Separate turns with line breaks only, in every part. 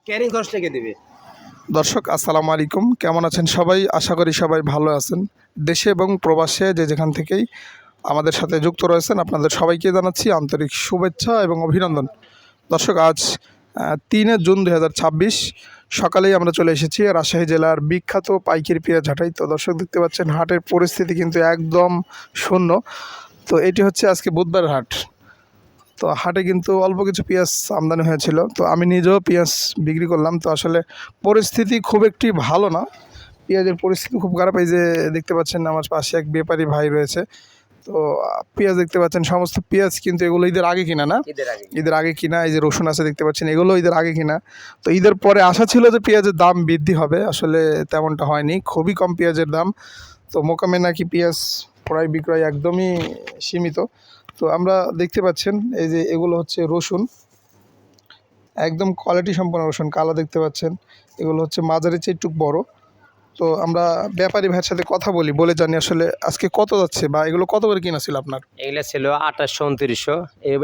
Carrying খরচটা কে দেবে?
দর্শক আসসালামু আলাইকুম, কেমন আছেন সবাই? আশা করি সবাই ভালো আছেন। দেশে এবং প্রবাসে যে যেখান থেকেই আমাদের সাথে যুক্ত রয়েছেন আপনাদের সবাইকে জানাচ্ছি আন্তরিক শুভেচ্ছা এবং অভিনন্দন। দর্শক আজ 3 জুন 2026 সকালেই আমরা চলে এসেছি রাজশাহী জেলার বিখ্যাত পাইকারি পেঁয়াজ হাটাই। তো দর্শক দেখতে পাচ্ছেন হাটের পরিস্থিতি কিন্তু একদম শূন্য। তো এটি হচ্ছে আজকে বুধবার হাট। তো হাটে কিন্তু অল্প কিছু পেঁয়াজ আমদানি হয়েছিল, তো আমি নিজেও পেঁয়াজ বিক্রি করলাম। তো আসলে পরিস্থিতি খুব একটি ভালো না, পেঁয়াজের পরিস্থিতি খুব খারাপ। এই যে দেখতে পাচ্ছেন আমার পাশে এক ব্যাপারী ভাই রয়েছে। তো পেঁয়াজ দেখতে পাচ্ছেন, সমস্ত পেঁয়াজ কিন্তু এগুলো ঈদের আগে কিনা না, ঈদের আগে কিনা। এই যে রসুন আছে দেখতে পাচ্ছেন, এগুলো ঈদের আগে কিনা। তো ঈদের পরে আশা ছিল যে পেঁয়াজের দাম বৃদ্ধি হবে, আসলে তেমনটা হয়নি, খুবই কম পেঁয়াজের দাম। তো মোকামে নাকি পেঁয়াজ ক্রয় বিক্রয় একদমই সীমিত। তো আমরা দেখতে পাচ্ছেন এই যে এগুলো হচ্ছে রসুন, একদম কোয়ালিটি সম্পন্ন রসুন, কালো দেখতে পাচ্ছেন। এগুলো হচ্ছে মাঝারি চেয়ে একটু বড়। তো আমরা ব্যাপারী ভাইয়ের সাথে কথা বলে জানি আসলে আজকে কত যাচ্ছে বা এগুলো কত করে কিনা ছিল আপনার?
এগুলো ছিল 2800-2900,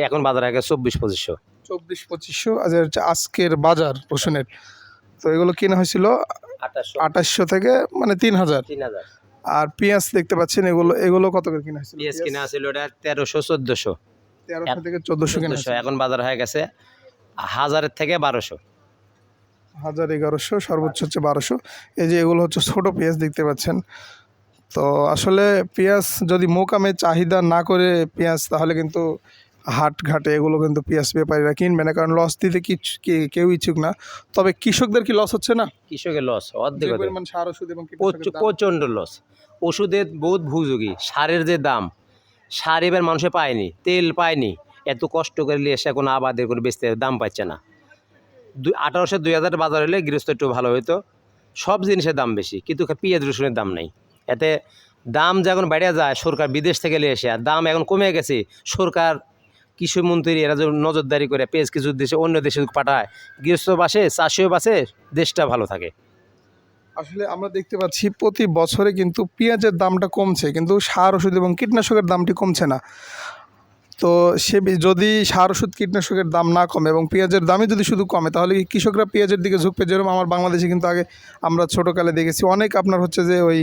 এখন বাজার আগে 2400-2500।
2400-2500 হচ্ছে আজকের বাজার রসুনের। তো এগুলো কিনা হয়েছিল 2800 থেকে মানে 3000। আর পেঁয়াজ দেখতে পাচ্ছেন এগুলো কত করে কিনা হয়েছিল?
পেঁয়াজ কিনা ছিল ওটা 1300-1400,
1300 থেকে 1400 কিনা হয়েছিল।
এখন বাজার হয়ে গেছে 1000 থেকে 1200।
1100, সর্বোচ্চ হচ্ছে 1200। এই যে এগুলো হচ্ছে ছোট পেঁয়াজ দেখতে পাচ্ছেন। তো আসলে পেঁয়াজ যদি মোকামে চাহিদা না করে পেঁয়াজ, তাহলে কিন্তু হাট ঘাটে এগুলো কিন্তু পেঁয়াজ ব্যাপারীরা কিনবে না, কারণ লস দিতে কেউ ইচ্ছুক না। তবে কৃষকদের কি লস হচ্ছে না?
কৃষকের লস অর্ধেক,
পরিমাণ সার ওষুধ এবং
প্রচণ্ড লস। ওষুধের বহুত ভুগযোগী, সারের যে দাম, সার এবার মানুষে পায়নি, তেল পায়নি, এত কষ্ট করে নিয়ে এসে এখন আবাদের করে বেচতে দাম পাচ্ছে না। 1800-2000 বাজার হলে গৃহস্থ একটু ভালো হতো। সব জিনিসের দাম বেশি, কিন্তু পেঁয়াজ রসুনের দাম নেই। এতে দাম যখন বেড়ে যায়, সরকার বিদেশ থেকে নিয়ে এসে, আর দাম এখন কমে গেছে। সরকার কৃষিমন্ত্রী এরা যে নজরদারি করে পেঁয়াজ কিছু দেশে অন্য দেশে পাঠায়, গৃহস্থ বাসে, চাষিও বাসে, দেশটা ভালো থাকে।
আসলে আমরা দেখতে পাচ্ছি প্রতি বছরে কিন্তু পেঁয়াজের দামটা কমছে, কিন্তু সার ওষুধ এবং কীটনাশকের দামটি কমছে না। তো যদি সার ওষুধ কীটনাশকের দাম না কমে এবং পেঁয়াজের দামই যদি শুধু কমে, তাহলে কৃষকরা পেঁয়াজের দিকে ঝুঁকবে। যেরকম আমার বাংলাদেশে কিন্তু আগে আমরা ছোটোকালে দেখেছি অনেক আপনার হচ্ছে যে ওই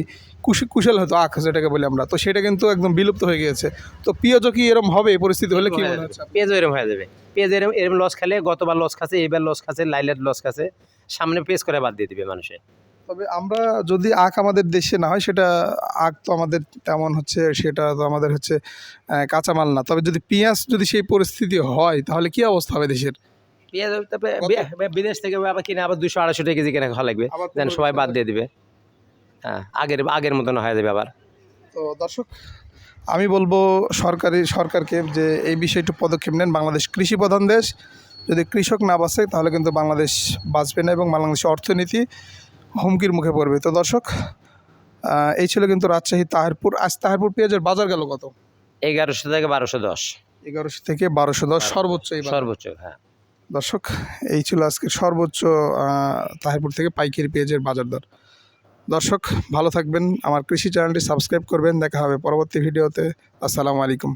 কুশাল হতো, আখ যেটাকে বলি আমরা, তো সেটা কিন্তু একদম বিলুপ্ত হয়ে গিয়েছে। তো পেঁয়াজও কি এরকম হবে? এই পরিস্থিতি হলে কি মনে হচ্ছে?
পেঁয়াজও এরকম হয়ে যাবে। পেঁয়াজ এরম লস খেলে, গতবার লস খাচ্ছে, এবার লস খাচ্ছে, লাইলেট লস খাচ্ছে, সামনে পেঁয়াজ করে বাদ দিয়ে দিবে মানুষে।
তবে আমরা যদি আখ আমাদের দেশে না হয়, সেটা আখ তো আমাদের তেমন হচ্ছে, সেটা তো আমাদের হচ্ছে কাঁচামাল না। তবে যদি পেঁয়াজ যদি সেই পরিস্থিতি হয়, তাহলে কি অবস্থা হবে দেশের?
পেঁয়াজ তারপরে বিদেশ থেকে আবার কিনে আবার 200-250 টাকা কেজি কেনা ভালো লাগবে, যেন সবাই বাদ দিয়ে দিবে। হ্যাঁ, আগের মতন হয়ে যাবে আবার।
তো দর্শক, আমি বলবো সরকারকে যে এই বিষয়ে একটু পদক্ষেপ নেন। বাংলাদেশ কৃষি প্রধান দেশ, যদি কৃষক না বাঁচে তাহলে কিন্তু বাংলাদেশ বাঁচবে না এবং বাংলাদেশের অর্থনীতি হুমকির মুখে পড়বে। তো দর্শক, এই ছিল কিন্তু রাজশাহী তাহিরপুর। আজ তাহিরপুর পেঁয়াজের বাজার গেল কত?
1100 থেকে 1210।
1100 থেকে 1210 সর্বোচ্চ।
হ্যাঁ
দর্শক, এই ছিল আজকের সর্বোচ্চ তাহিরপুর থেকে পাইকারি পেঁয়াজের বাজার দর। দর্শক ভালো থাকবেন, আমার কৃষি চ্যানেলটি সাবস্ক্রাইব করবেন। দেখা হবে পরবর্তী ভিডিওতে। আসসালামু আলাইকুম।